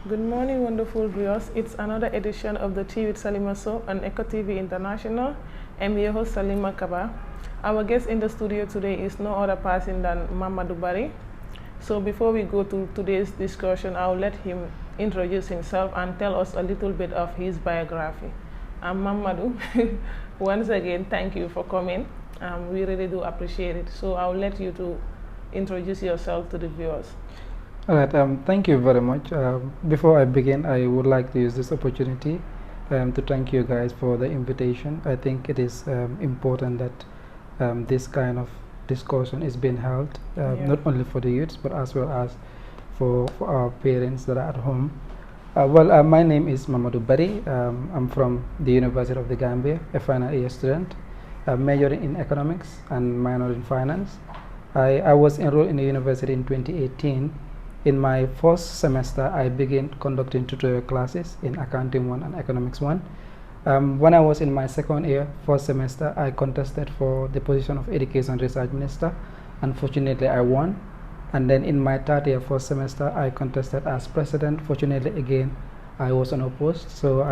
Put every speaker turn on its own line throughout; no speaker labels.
Good morning, wonderful viewers. It's another edition of the Tea with Salima show on Eco TV International. I'm your host, Salima Kaba. Our guest in the studio today is no other person than Momodou Bari. So before we go to today's discussion, I'll let him introduce himself and tell us a little bit of his biography. I'm Momodou. Once again, thank you for coming. We really do appreciate it. So I'll let you to introduce yourself to the viewers.
All right, thank you very much. Before I begin, I would like to use this opportunity to thank you guys for the invitation. I think it is important that this kind of discussion is being held, not only for the youths, but as well as for our parents that are at home. My name is Momodou Bari. I'm from the University of the Gambia, a final year student, majoring in economics and minor in finance. I was enrolled in the university in 2018. In my first semester, I began conducting tutorial classes in Accounting 1 and Economics 1. When I was in my second year, first semester, I contested for the position of Education Research Minister. Unfortunately, I won. And then in my third year, first semester, I contested as president. Fortunately, again, I was unopposed. So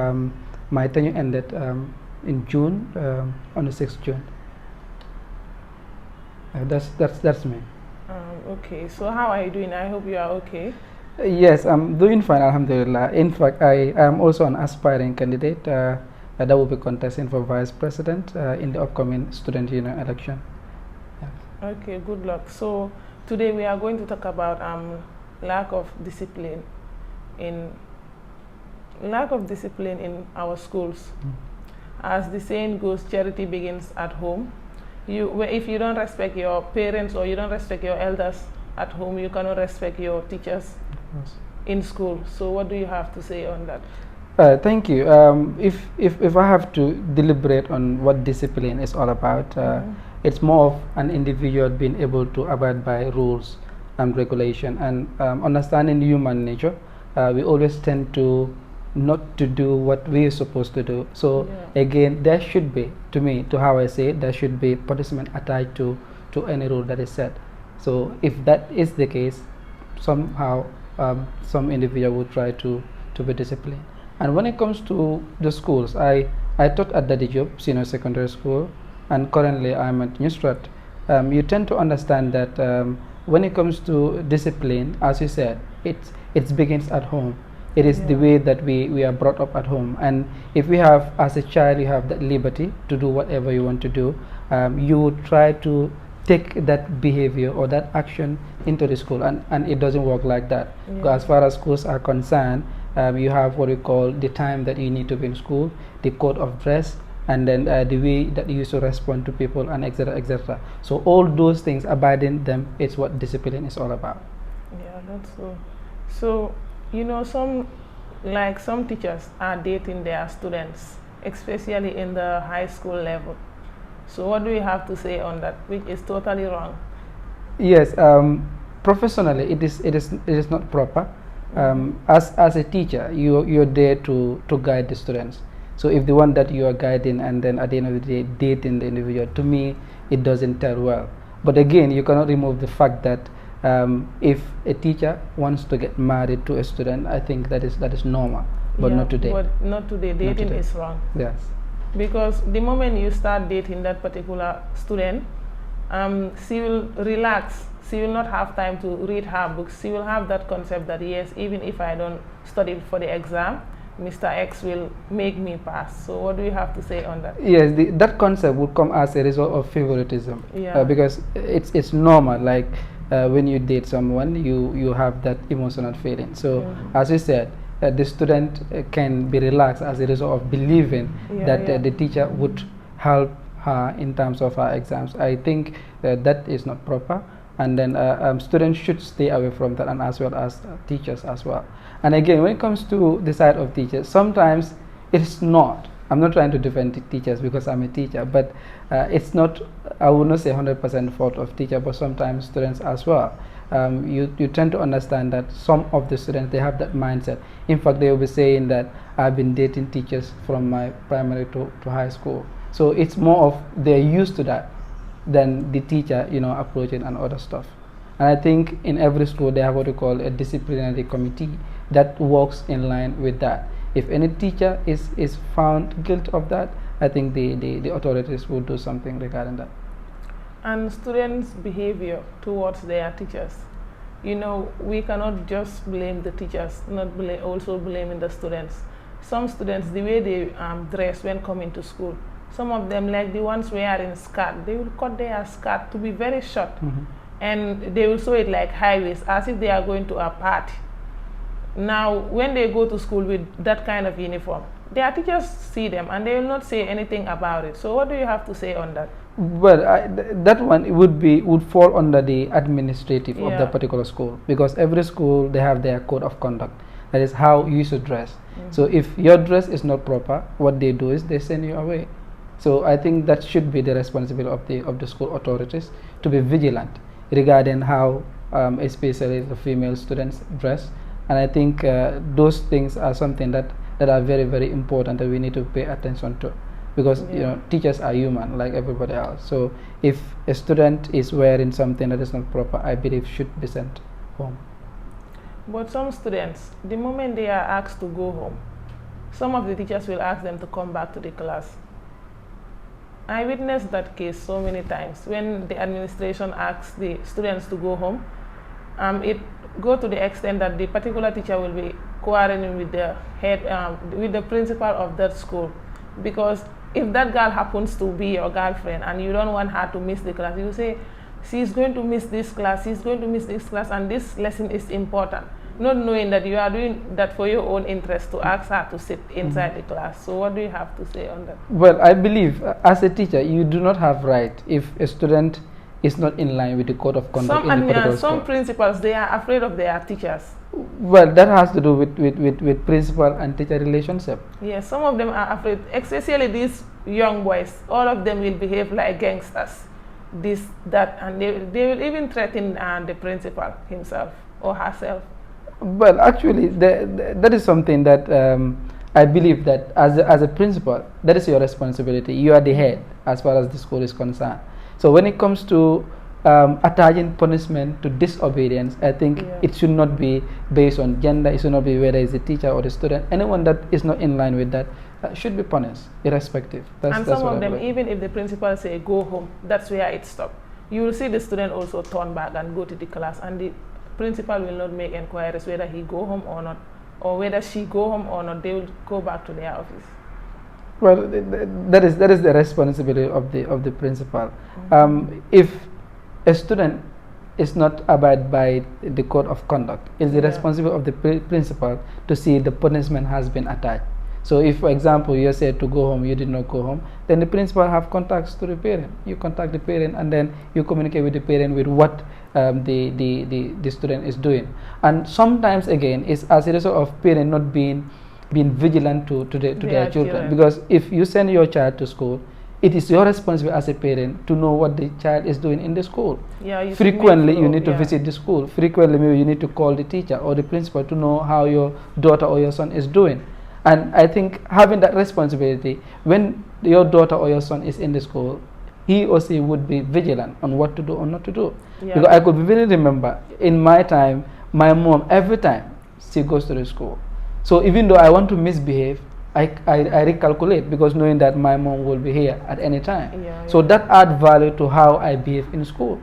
my tenure ended in June, on the 6th June. That's me.
Okay, so how are you doing? I hope you are okay.
Yes, I'm doing fine, alhamdulillah. In fact, I am also an aspiring candidate that will be contesting for vice president in the upcoming student union election.
Yeah. Okay, good luck. So today we are going to talk about lack of discipline in our schools. As the saying goes, charity begins at home. If you don't respect your parents or you don't respect your elders at home, you cannot respect your teachers in school. So what do you have to say on that?
Thank you. If I have to deliberate on what discipline is all about, it's more of an individual being able to abide by rules and regulation and understanding human nature. We always tend to not to do what we are supposed to do. So again, there should be, to how I say it, there should be punishment attached to any rule that is set. So if that is the case, somehow some individual will try to be disciplined. And when it comes to the schools, I taught at Daddy Job Senior Secondary School, and currently I'm at Newstrat. You tend to understand that when it comes to discipline, as you said, it begins at home. It is the way that we are brought up at home, and if we have, as a child, you have that liberty to do whatever you want to do, you would try to take that behavior or that action into the school, and it doesn't work like that. As far as schools are concerned, you have what we call the time that you need to be in school, the code of dress, and then the way that you used to respond to people, and etc., etc. So all those things, abiding them, is what discipline is all about.
Yeah, that's so. So you know, some teachers are dating their students, especially in the high school level. So what do you have to say on that, which is totally wrong?
Yes, professionally, it is not proper. As a teacher, you're there to guide the students. So if the one that you are guiding and then at the end of the day dating the individual, to me, it doesn't tell well. But again, you cannot remove the fact that if a teacher wants to get married to a student, I think that is normal, but not today.
But not today. Dating is wrong.
Yes.
Because the moment you start dating that particular student, she will relax. She will not have time to read her books. She will have that concept that yes, even if I don't study for the exam, Mr. X will make me pass. So what do you have to say on that?
Yes, that concept would come as a result of favoritism. Because it's normal. Like when you date someone, you have that emotional feeling. So as you said, the student can be relaxed as a result of believing that the teacher would help her in terms of her exams. I think that is not proper, and then students should stay away from that, and as well as teachers as well. And again, when it comes to the side of teachers, sometimes it's not. I'm not trying to defend teachers because I'm a teacher, but it's not, I would not say 100% fault of teacher, but sometimes students as well. You tend to understand that some of the students, they have that mindset. In fact, they will be saying that I've been dating teachers from my primary to high school. So it's more of they're used to that than the teacher, approaching and other stuff. And I think in every school they have what we call a disciplinary committee that works in line with that. If any teacher is found guilty of that, I think the authorities will do something regarding that.
And students' behavior towards their teachers. You know, we cannot just blame the teachers, not also blaming the students. Some students, the way they dress when coming to school, some of them, like the ones wearing skirt, they will cut their skirt to be very short, and they will sew it like high waist, as if they are going to a party. Now, when they go to school with that kind of uniform, their teachers see them and they will not say anything about it. So what do you have to say on that?
Well, that one would fall under the administrative of the particular school, because every school, they have their code of conduct. That is how you should dress. So if your dress is not proper, what they do is they send you away. So I think that should be the responsibility of the school authorities to be vigilant regarding how especially the female students dress. And I think those things are something that are very, very important that we need to pay attention to, because you know, teachers are human like everybody else. So if a student is wearing something that is not proper, I believe should be sent home.
But some students, the moment they are asked to go home, some of the teachers will ask them to come back to the class. I witnessed that case so many times. When the administration asks the students to go home, it go to the extent that the particular teacher will be quarreling with the head, with the principal of that school, because if that girl happens to be your girlfriend and you don't want her to miss the class, you say, she's going to miss this class, she's going to miss this class, and this lesson is important, not knowing that you are doing that for your own interest to ask her to sit inside the class. So what do you have to say on that? Well,
I believe as a teacher, you do not have right if a student is not in line with the code of conduct in the particular school.
Some principals, they are afraid of their teachers.
Well, that has to do with principal and teacher relationship.
Yes, some of them are afraid, especially these young boys. All of them will behave like gangsters, this, that, and they will even threaten the principal himself or herself.
Well, actually, that is something that I believe that as a principal, that is your responsibility. You are the head as far as the school is concerned. So when it comes to attaching punishment to disobedience, I think it should not be based on gender. It should not be whether it's a teacher or the student. Anyone that is not in line with that should be punished, irrespective.
And some of them, even if the principal say go home, that's where it stops. You will see the student also turn back and go to the class, and the principal will not make inquiries whether he go home or not, or whether she go home or not. They will go back to their office.
Well, that is the responsibility of the principal. If a student is not abide by the code of conduct, it's the responsibility of the principal to see the punishment has been attached. So if, for example, you said to go home, you did not go home, then the principal have contacts to the parent. You contact the parent and then you communicate with the parent with what the student is doing. And sometimes again, it's as a result of parent not being vigilant to their children. Because if you send your child to school, it is your responsibility as a parent to know what the child is doing in the school. Frequently, you need to visit the school. Frequently, maybe you need to call the teacher or the principal to know how your daughter or your son is doing. And I think having that responsibility, when your daughter or your son is in the school, he or she would be vigilant on what to do or not to do. Because I could vividly remember in my time, my mom, every time she goes to the school. So even though I want to misbehave, I recalculate, because knowing that my mom will be here at any time. So that adds value to how I behave in school.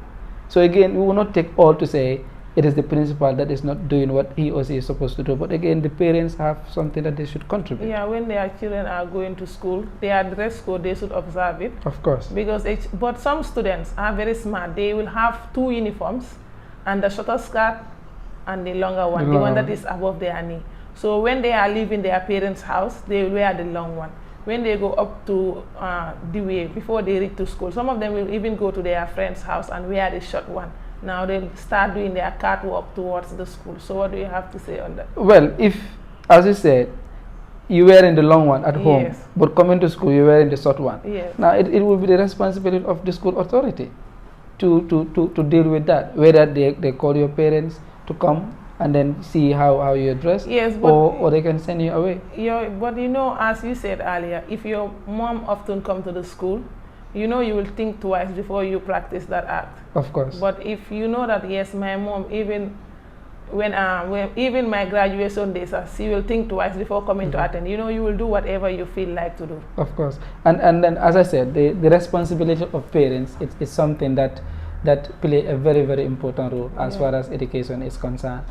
So again, we will not take all to say it is the principal that is not doing what he or she is supposed to do. But again, the parents have something that they should contribute.
Yeah, when their children are going to school, their dress code, they should observe it.
Of course.
Because but some students are very smart. They will have two uniforms, and the shorter skirt and the longer one, the one that is above their knee. So when they are leaving their parents' house, they will wear the long one. When they go up to the way, before they reach to school, some of them will even go to their friend's house and wear the short one. Now they'll start doing their catwalk towards the school. So what do you have to say on that?
Well, if, as you said, you wearing the long one at home, but coming to school, you're wearing the short one. Now it will be the responsibility of the school authority to deal with that. Whether they call your parents to come and then see how you dress, or they can send you away.
But you know, as you said earlier, if your mom often come to the school, you know you will think twice before you practice that act.
Of course.
But if you know that, yes, my mom, even when even my graduation days, you will think twice before coming to attend. You will do whatever you feel like to do.
Of course, and then as I said, the responsibility of parents is something that play a very, very important role as far as education is concerned,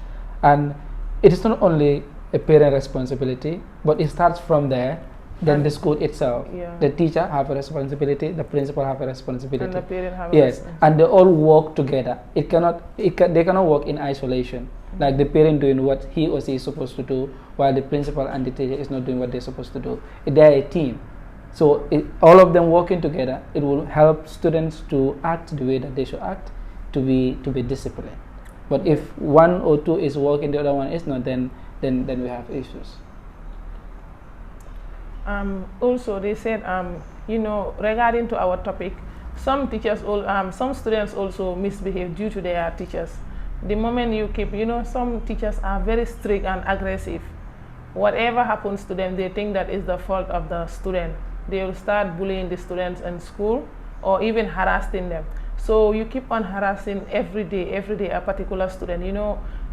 and it is not only a parent responsibility, but it starts from there. Then the school itself, the teacher have a responsibility, the principal have a responsibility,
and the parent have a responsibility.
And they all work together. They cannot work in isolation. Like the parent doing what he or she is supposed to do, while the principal and the teacher is not doing what they're supposed to do. They are a team, so all of them working together, it will help students to act the way that they should act, to be disciplined. But if one or two is working, the other one is not, then we have issues.
Also, they said, regarding to our topic, some students also misbehave due to their teachers. The moment you keep, some teachers are very strict and aggressive. Whatever happens to them, they think that is the fault of the student. They will start bullying the students in school or even harassing them. So you keep on harassing every day a particular student.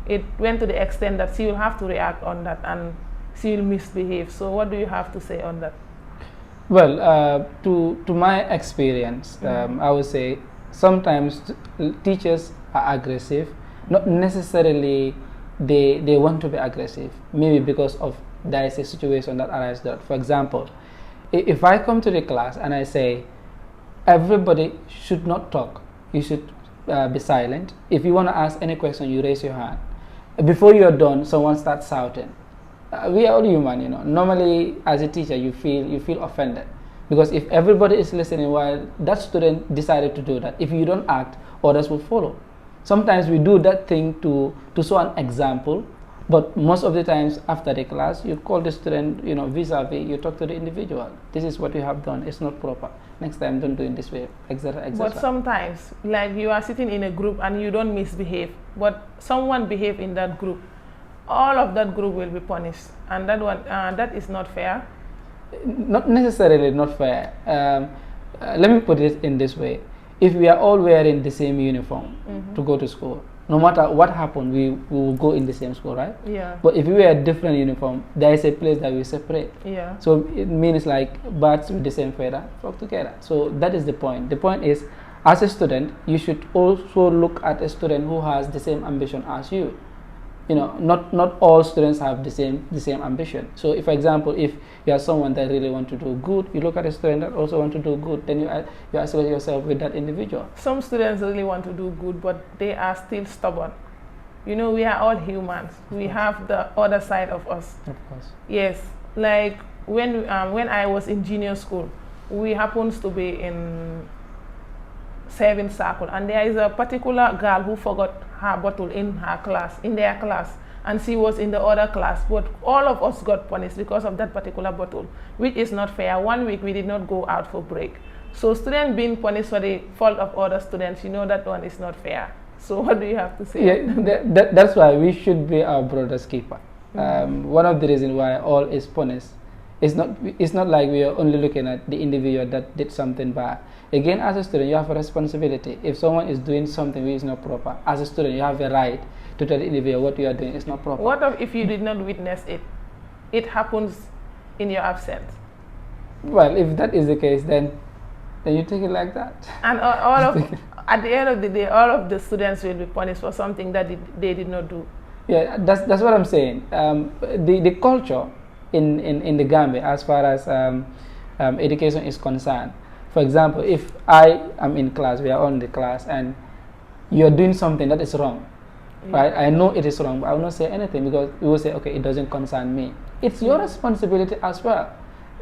It went to the extent that she will have to react on that and she will misbehave. So what do you have to say on that?
Well, to my experience, I would say sometimes teachers are aggressive. Not necessarily they want to be aggressive. Maybe because of there is a situation that arises there. For example, if I come to the class and I say, everybody should not talk, you should be silent. If you want to ask any question, you raise your hand. Before you are done, someone starts shouting. We are all human, Normally, as a teacher, you feel offended, because if everybody is listening while that student decided to do that, if you don't act, others will follow. Sometimes we do that thing to show an example, but most of the times after the class, you call the student, vis-a-vis, you talk to the individual. This is what you have done. It's not proper. Next time, don't do it this way, etc., etc.
But sometimes, like you are sitting in a group and you don't misbehave, but someone behave in that group, all of that group will be punished, and that is not fair.
Not necessarily not fair. Let me put it in this way: if we are all wearing the same uniform to go to school, no matter what happened, we will go in the same school, right?
Yeah.
But if we wear a different uniform, there is a place that we separate.
Yeah.
So it means like birds with the same feather flock together. So that is the point. The point is, as a student, you should also look at a student who has the same ambition as you. Not all students have the same ambition. So if, for example, if you are someone that really want to do good, you look at a student that also want to do good, then you associate yourself with that individual.
Some students really want to do good, but they are still stubborn. We are all humans. We have the other side of us.
Of course.
Yes, like when I was in junior school, we happens to be in 7th circle, and there is a particular girl who forgot her bottle in their class, and she was in the other class, but all of us got punished because of that particular bottle, which is not fair. 1 week we did not go out for break. So students being punished for the fault of other students, that one is not fair. So what do you have to say?
Yeah, that's why we should be our brother's keeper. One of the reasons why all is punished, it's not like we are only looking at the individual that did something bad. Again, as a student, you have a responsibility. If someone is doing something which is not proper, as a student, you have a right to tell the individual what you are doing is not proper.
What if you did not witness it? It happens in your absence.
Well, if that is the case, then you take it like that.
And at the end of the day, all of the students will be punished for something that they did not do.
Yeah, that's what I'm saying. The culture in the Gambia, as far as education is concerned. For example, if I am in class, we are on the class, and you are doing something that is wrong, right? I know it is wrong, but I will not say anything, because we will say, okay, it doesn't concern me. It's your responsibility as well.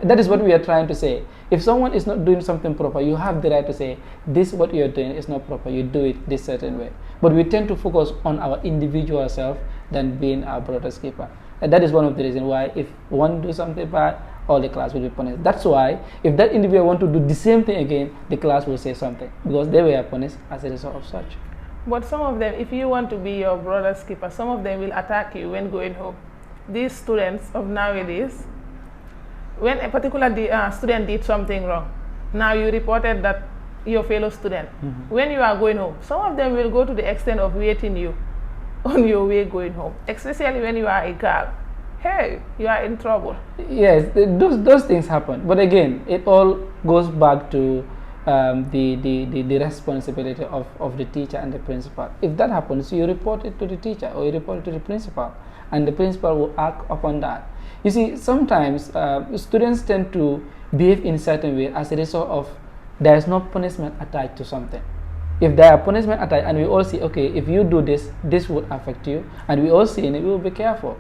That is what we are trying to say. If someone is not doing something proper, you have the right to say, this what you are doing is not proper, you do it this certain way. But we tend to focus on our individual self than being our brother's keeper. And that is one of the reasons why if one do something bad, all the class will be punished. That's why if that individual want to do the same thing again, the class will say something, because they were punished as a result of such.
But some of them, if you want to be your brother's keeper, some of them will attack you when going home. These students of nowadays, when a particular student did something wrong, now you reported that your fellow student. When you are going home, some of them will go to the extent of waiting you on your way going home, especially when you are a girl. Hey, you are in trouble.
Yes, those things happen. But again, it all goes back to the responsibility of the teacher and the principal. If that happens, you report it to the teacher or you report it to the principal, and the principal will act upon that. You see, sometimes students tend to behave in certain way as a result of there is no punishment attached to something. If there are punishment attached, and we all see, okay, if you do this, this would affect you, and we all see, and we will be careful.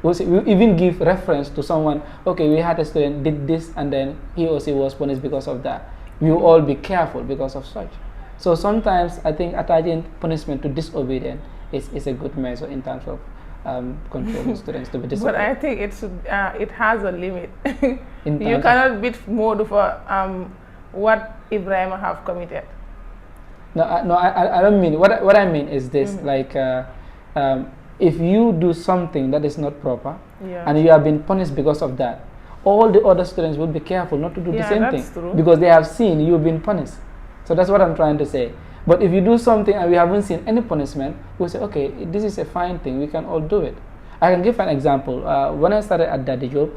We even give reference to someone, okay, we had a student did this and then he or she was punished because of that. We will all be careful because of such. So sometimes I think attaching punishment to disobedience is a good measure in terms of controlling students to be disobedient.
But I think it has a limit. You cannot beat Momodou for what Ibrahim have committed.
No, I don't mean, what I mean is this, like, if you do something that is not proper, and you have been punished because of that, all the other students will be careful not to do the same thing,
true.
because they have seen you been punished. So that's what I'm trying to say. But if you do something and we haven't seen any punishment, we'll say, okay, this is a fine thing, we can all do it. I can give an example. When I started at Daddy Job,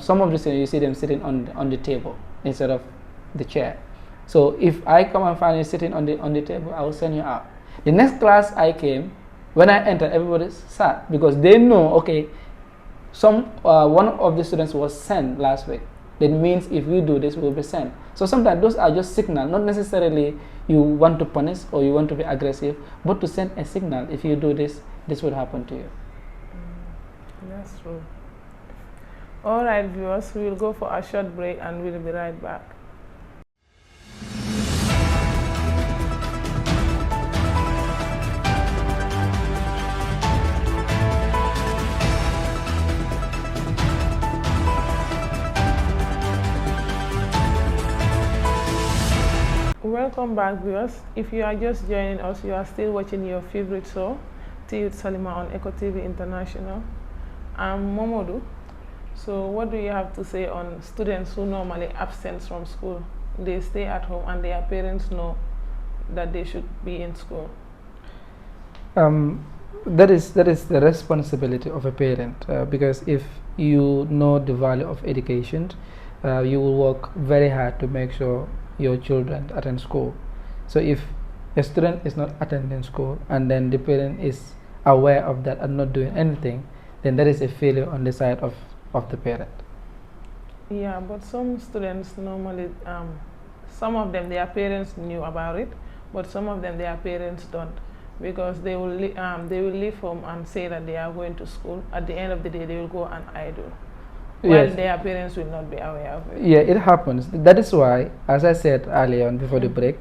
some of the students, you see them sitting on the table instead of the chair. So if I come and find you sitting on the table, I will send you out. The next class I came, when I entered, everybody sat because they know, okay, one of the students was sent last week. That means if we do this, we will be sent. So sometimes those are just signal, not necessarily you want to punish or you want to be aggressive, but to send a signal. If you do this, this will happen to you.
That's true. All right, viewers, we will go for a short break and we'll be right back. Welcome back, viewers. If you are just joining us, you are still watching your favorite show, Tea with Salima on Eco TV International. I'm Momodou. So what do you have to say on students who normally absent from school? They stay at home and their parents know that they should be in school.
That is the responsibility of a parent, because if you know the value of education, you will work very hard to make sure your children attend school. So if a student is not attending school and then the parent is aware of that and not doing anything, then that is a failure on the side of the parent.
Yeah, but some students normally, some of them, their parents knew about it, but some of them, their parents don't, because they will leave home and say that they are going to school. At the end of the day, they will go and idle. Well, yes, their parents will not be aware of it.
Yeah, it happens. That is why, as I said earlier on before the break,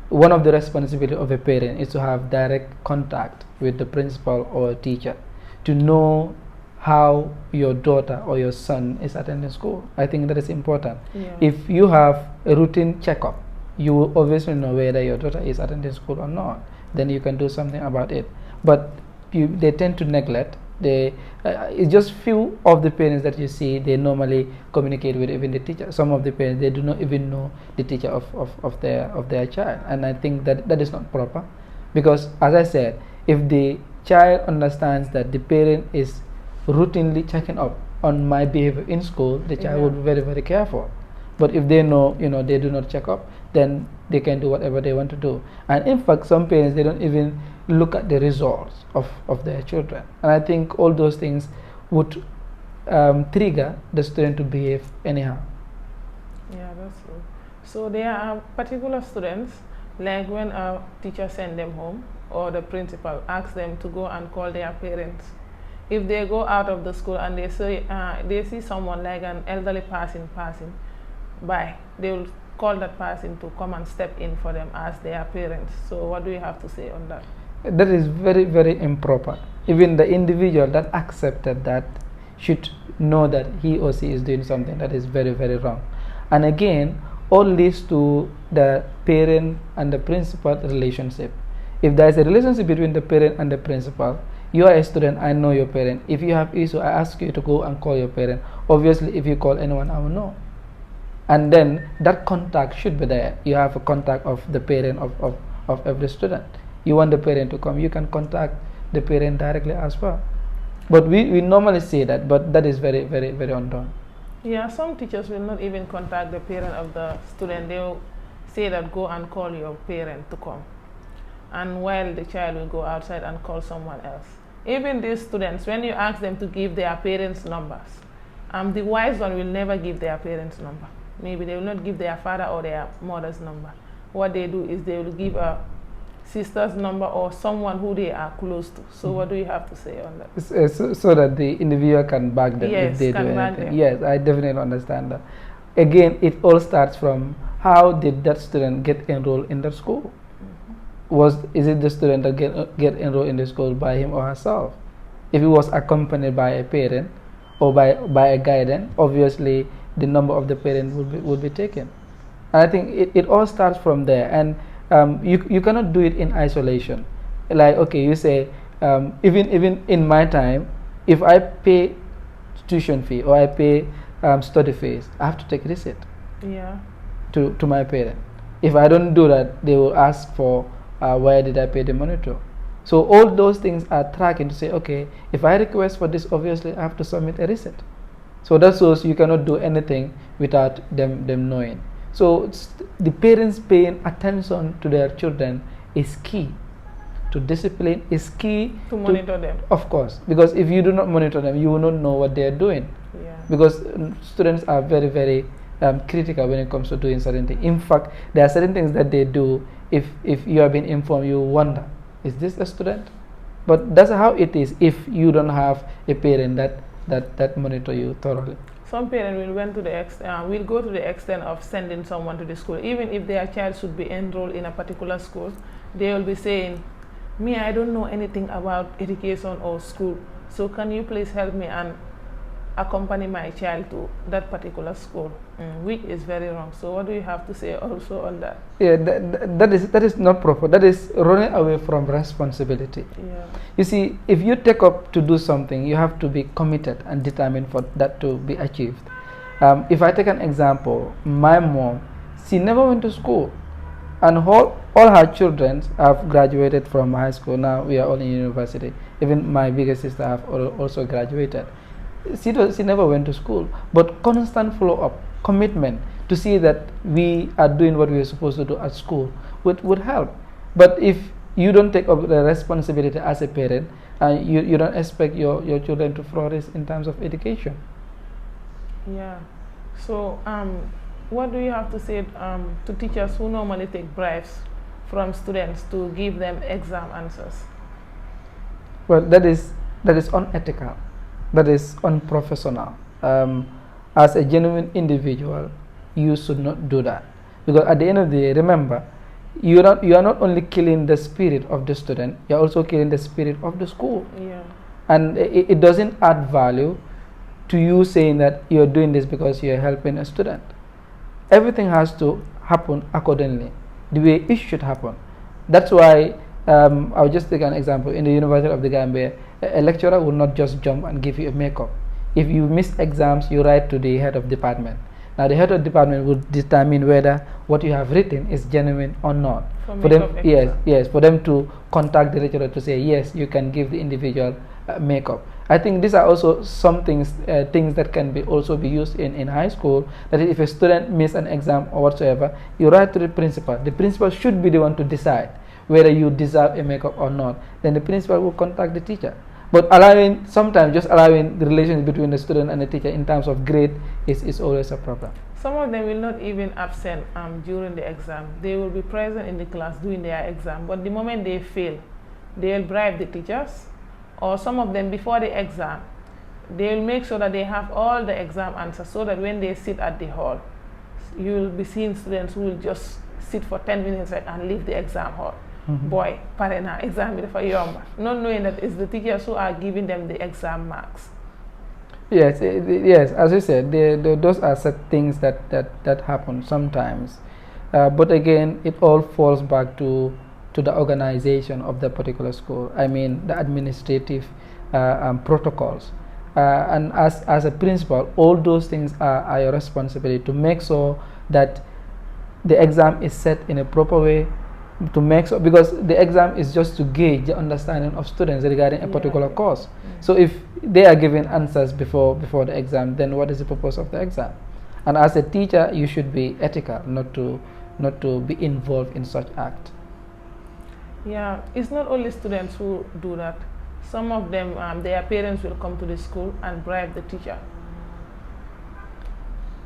one of the responsibilities of a parent is to have direct contact with the principal or teacher to know how your daughter or your son is attending school. I think that is important.
Yeah.
If you have a routine checkup, you will obviously know whether your daughter is attending school or not. Then you can do something about it. But they tend to neglect. It's just few of the parents that you see they normally communicate with, even the teacher. Some of the parents, they do not even know the teacher of their child, and I think that is not proper, because as I said, if the child understands that the parent is routinely checking up on my behavior in school, the child will be very, very careful. But if they know, they do not check up, then they can do whatever they want to do. And in fact, some parents, they don't even look at the results of their children. And I think all those things would trigger the student to behave anyhow.
Yeah, that's true. So there are particular students, like when a teacher sends them home or the principal asks them to go and call their parents. If they go out of the school and they see someone like an elderly person passing by, they will call that person to come and step in for them as their parents. So what do you have to say on that?
That is very, very improper. Even the individual that accepted that should know that he or she is doing something that is very, very wrong. And again, all leads to the parent and the principal relationship. If there is a relationship between the parent and the principal, you are a student, I know your parent. If you have issue, I ask you to go and call your parent. Obviously, if you call anyone, I will know. And then that contact should be there. You have a contact of the parent of every student. you want the parent to come, you can contact the parent directly as well. But we normally say that, but that is very, very, very undone.
Yeah, some teachers will not even contact the parent of the student. They will say that go and call your parent to come. And while the child will go outside and call someone else. Even these students, when you ask them to give their parents' numbers, the wise one will never give their parents' number. Maybe they will not give their father or their mother's number. What they do is they will give a sister's number or someone who they are close to. So what do you have to say on that?
So that the individual can back them
Yes,
if they
can
do
back
anything.
them.
Yes, I definitely understand that. Again, it all starts from how did that student get enrolled in the school? Is it the student that get enrolled in the school by him or herself? If it was accompanied by a parent or by a guardian, obviously the number of the parent would be taken. And I think it all starts from there. And you cannot do it in isolation. Like, okay, you say even in my time, if I pay tuition fee or I pay study fees, I have to take receipt.
Yeah.
To my parent. If I don't do that, they will ask for where did I pay the money to. So all those things are tracking to say, okay, if I request for this, obviously I have to submit a receipt. So that shows you cannot do anything without them knowing. So the parents paying attention to their children is key. To discipline is key.
To monitor them.
Of course, because if you do not monitor them, you will not know what they are doing.
Yeah.
Because students are very, very critical when it comes to doing certain things. In fact, there are certain things that they do. If you have been informed, you wonder, is this a student? But that's how it is if you don't have a parent that monitor you thoroughly.
Some parents will go to the extent of sending someone to the school, even if their child should be enrolled in a particular school. They will be saying, "Me, I don't know anything about education or school. So can you please help me and accompany my child to that particular school?" Which is very wrong. So what do you have to say also on that?
Yeah, that is not proper. That is running away from responsibility.
Yeah.
You see, if you take up to do something, you have to be committed and determined for that to be achieved. If I take an example, my mom, she never went to school, and all her children have graduated from high school. Now we are all in university. Even my bigger sister have also graduated. She never went to school, but constant follow-up, commitment to see that we are doing what we are supposed to do at school would help. But if you don't take up the responsibility as a parent, you don't expect your children to flourish in terms of education.
Yeah. So what do you have to say to teachers who normally take bribes from students to give them exam answers?
Well, that is unethical. That is unprofessional. As a genuine individual, you should not do that, because at the end of the day, remember, you are not only killing the spirit of the student, you are also killing the spirit of the school.
Yeah.
And it doesn't add value to you saying that you are doing this because you are helping a student. Everything has to happen accordingly, the way it should happen. That's why I'll just take an example. In the University of the Gambia, a lecturer will not just jump and give you a makeup. If you miss exams, you write to the head of department. Now the head of department will determine whether what you have written is genuine or not. For them, yes, for them to contact the lecturer to say yes, you can give the individual makeup. I think these are also some things that can also be used in high school. That is, if a student miss an exam or whatsoever, you write to the principal. The principal should be the one to decide whether you deserve a makeup or not. Then the principal will contact the teacher. But sometimes just allowing the relationship between the student and the teacher in terms of grade is always a problem.
Some of them will not even absent during the exam. They will be present in the class doing their exam. But the moment they fail, they will bribe the teachers. Or some of them, before the exam, they will make sure that they have all the exam answers, so that when they sit at the hall, you will be seeing students who will just sit for 10 minutes and leave the exam hall. Boy, parena exam for yomba, not knowing that it's the teachers who are giving them the exam marks.
Yes, yes. As you said, those are set things that happen sometimes, but again, it all falls back to the organization of the particular school. I mean, the administrative protocols, and as a principal, all those things are your responsibility to make sure that the exam is set in a proper way. to make sure, because the exam is just to gauge the understanding of students regarding a
Yeah.
particular course. So if they are given answers before the exam, then what is the purpose of the exam? And as a teacher, you should be ethical, not to be involved in such act.
Yeah, it's not only students who do that. Some of them, their parents will come to the school and bribe the teacher.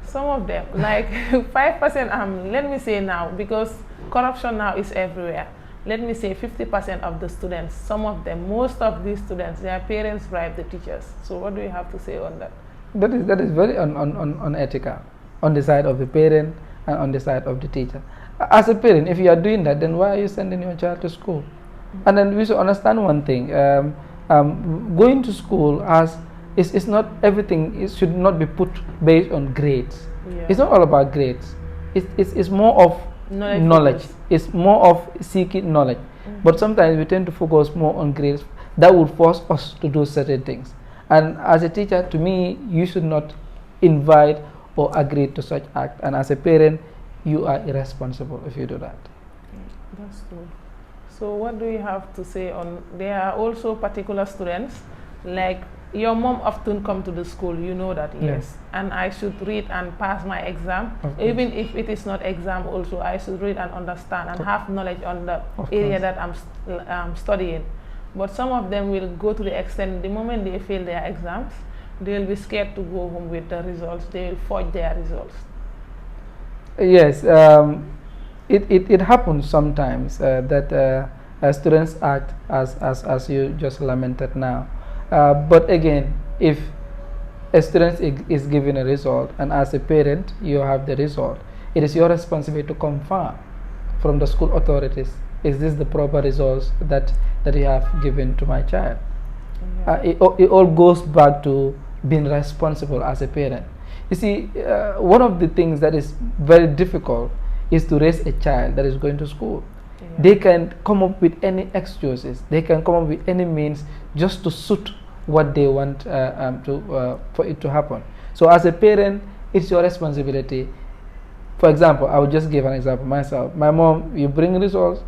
Some of them, like 5%, let me say now, because corruption now is everywhere. Let me say 50% of the students, some of them, most of these students, their parents bribe the teachers. So what do you have to say on that?
That is very unethical on the side of the parent and on the side of the teacher. As a parent, if you are doing that, then why are you sending your child to school? And then we should understand one thing: going to school is not everything. It should not be put based on grades.
Yeah.
It's not all about grades. It's more of knowledge. It's more of seeking knowledge. But sometimes we tend to focus more on grades. That would force us to do certain things. And as a teacher, to me, you should not invite or agree to such act. And as a parent, you are irresponsible if you do that.
That's true. So what do you have to say on, there are also particular students, like your mom often come to the school, you know that, yes, and I should read and pass my exam, even if it is not exam also, I should read and understand and have knowledge on the area that I'm studying. But some of them will go to the extent, the moment they fail their exams, they will be scared to go home with the results, they will forge their results.
Yes, it happens sometimes that students act as you just lamented now. But again, if a student is given a result, and as a parent you have the result, it is your responsibility to confirm from the school authorities, is this the proper results that you have given to my child? It all goes back to being responsible as a parent. You see, one of the things that is very difficult is to raise a child that is going to school. They can come up with any excuses, they can come up with any means just to suit what they want for it to happen. So as a parent, it's your responsibility. For example, I will just give an example myself. My mom, you bring results,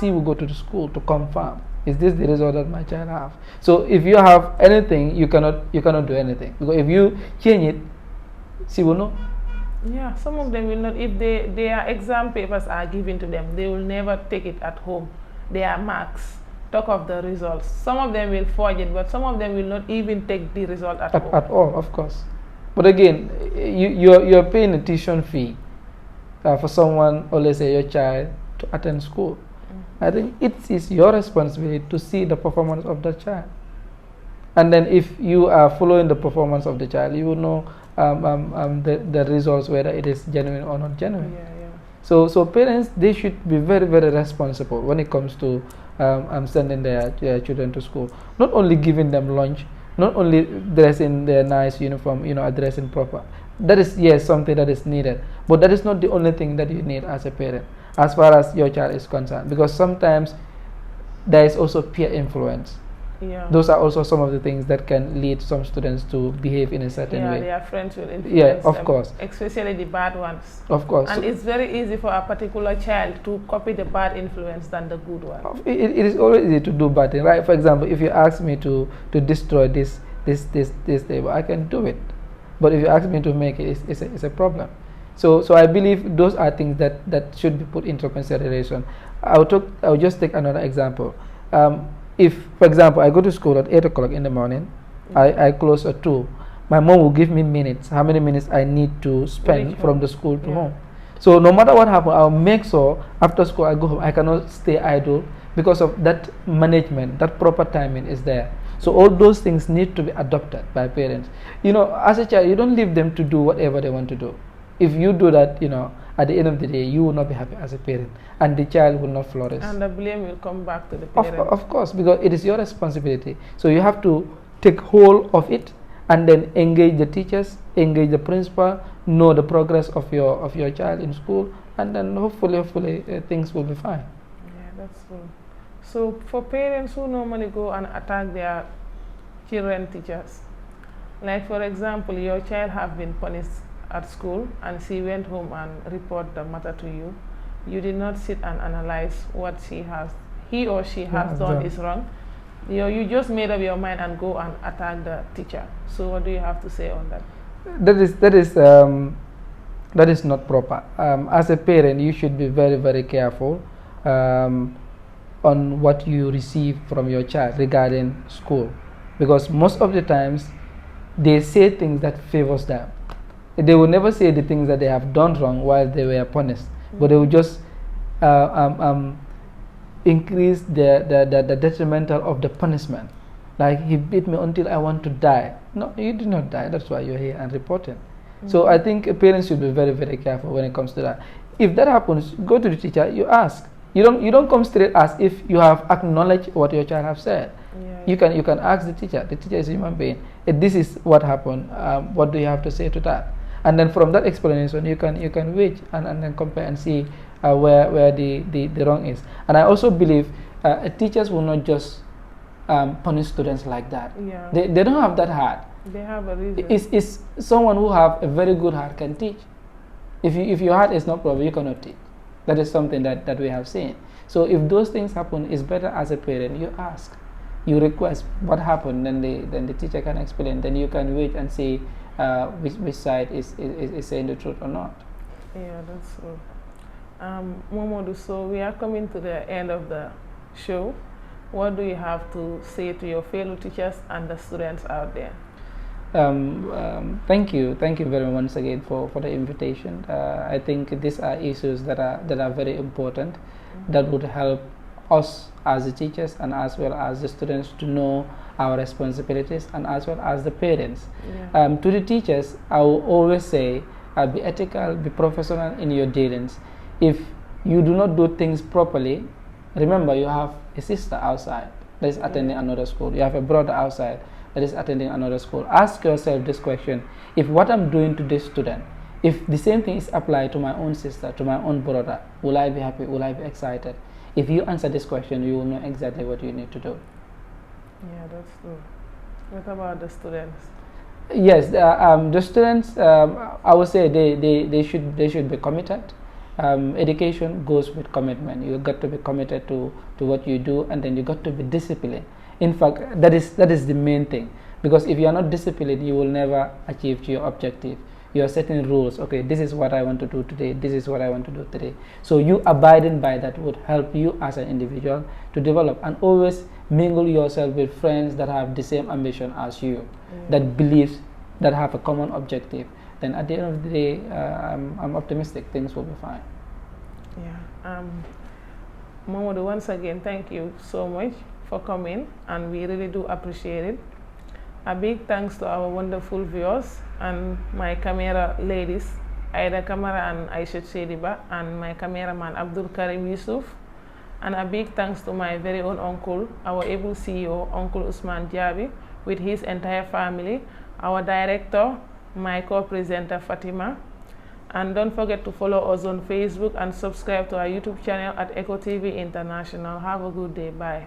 she will go to the school to confirm, is this the result that my child have? So if you have anything, you cannot do anything, because if you change it, she will know.
Yeah, some of them will not, if their exam papers are given to them, they will never take it at home. Their marks, talk of the results. Some of them will forge it, but some of them will not even take the result at home.
At all, of course. But again, you're paying a tuition fee for someone, or let's say your child, to attend school. I think it is your responsibility to see the performance of the child. And then if you are following the performance of the child, you will know the results, whether it is genuine or not genuine. So parents, they should be very, very responsible when it comes to sending their children to school. Not only giving them lunch, not only dressing their nice uniform, dressing proper. That is, yes, something that is needed. But that is not the only thing that you need as a parent, as far as your child is concerned. Because sometimes there is also peer influence. Those are also some of the things that can lead some students to behave in a certain way.
Their friends will influence
of
them,
course.
Especially the bad ones.
Of course.
And it's very easy for a particular child to copy the bad influence than the good one.
It is always easy to do bad things, right? For example, if you ask me to destroy this table, I can do it. But if you ask me to make it, it's a problem. So I believe those are things that should be put into consideration. I'll just take another example. If, for example, I go to school at 8 o'clock in the morning, I close at 2, my mom will give me minutes, how many minutes I need to spend from the school to home. So no matter what happens, I'll make sure after school I go home, I cannot stay idle, because of that management, that proper timing is there. So all those things need to be adopted by parents. As a child, you don't leave them to do whatever they want to do. If you do that, at the end of the day, you will not be happy as a parent, and the child will not flourish.
And the blame will come back to the parent.
Of course, because it is your responsibility. So you have to take hold of it, and then engage the teachers, engage the principal, know the progress of your child in school, and then hopefully things will be fine.
Yeah, that's true. So for parents who normally go and attack their children teachers, like for example, your child have been punished at school and she went home and report the matter to you, you did not sit and analyze what he or she has done is wrong. You just made up your mind and go and attack the teacher. So what do you have to say on that?
That is not proper. As a parent, you should be very, very careful on what you receive from your child regarding school, because most of the times they say things that favors them. They will never say the things that they have done wrong while they were punished, but they will just increase the detrimental of the punishment. Like, he beat me until I want to die. No, you did not die. That's why you're here and reporting. So I think parents should be very, very careful when it comes to that. If that happens, go to the teacher. You ask. You don't come straight as if you have acknowledged what your child have said. You can ask the teacher. The teacher is a human being. If this is what happened, what do you have to say to that? And then from that explanation, you can wait and then compare and see where the wrong is. And I also believe teachers will not just punish students like that. They don't have that heart.
They have a reason.
It's someone who have a very good heart can teach. If your heart is not proper, you cannot teach. That is something that we have seen. So if those things happen, it's better as a parent, you ask, you request what happened, then the teacher can explain. Then you can wait and see which side is saying the truth or not.
Yeah, that's true. Momodou, so we are coming to the end of the show. What do you have to say to your fellow teachers and the students out there?
Thank you very much once again for the invitation. I think these are issues that are very important, that would help us as the teachers and as well as the students to know our responsibilities, and as well as the parents. To the teachers, I will always say, be ethical, be professional in your dealings. If you do not do things properly, remember you have a sister outside that is attending another school. You have a brother outside that is attending another school. Ask yourself this question: if what I'm doing to this student, if the same thing is applied to my own sister, to my own brother, will I be happy? Will I be excited? If you answer this question, you will know exactly what you need to do.
Yeah, that's true. What about the students?
Yes, the students, I would say they should be committed. Education goes with commitment. You got to be committed to what you do, and then you got to be disciplined. In fact, that is the main thing, because if you are not disciplined, you will never achieve your objective. You are setting rules. Okay, this is what I want to do today. This is what I want to do today. So you abiding by that would help you as an individual to develop, and always mingle yourself with friends that have the same ambition as you, that believes, that have a common objective. Then at the end of the day, I'm optimistic things will be fine.
Yeah. Momodou, once again, thank you so much for coming, and we really do appreciate it. A big thanks to our wonderful viewers and my camera ladies, Aida Kamara and Aisha Chediba, and my cameraman Abdul Karim Yusuf. And a big thanks to my very own uncle, our able CEO, Uncle Usman Diaby, with his entire family, our director, my co-presenter Fatima. And don't forget to follow us on Facebook and subscribe to our YouTube channel at Eco TV International. Have a good day. Bye.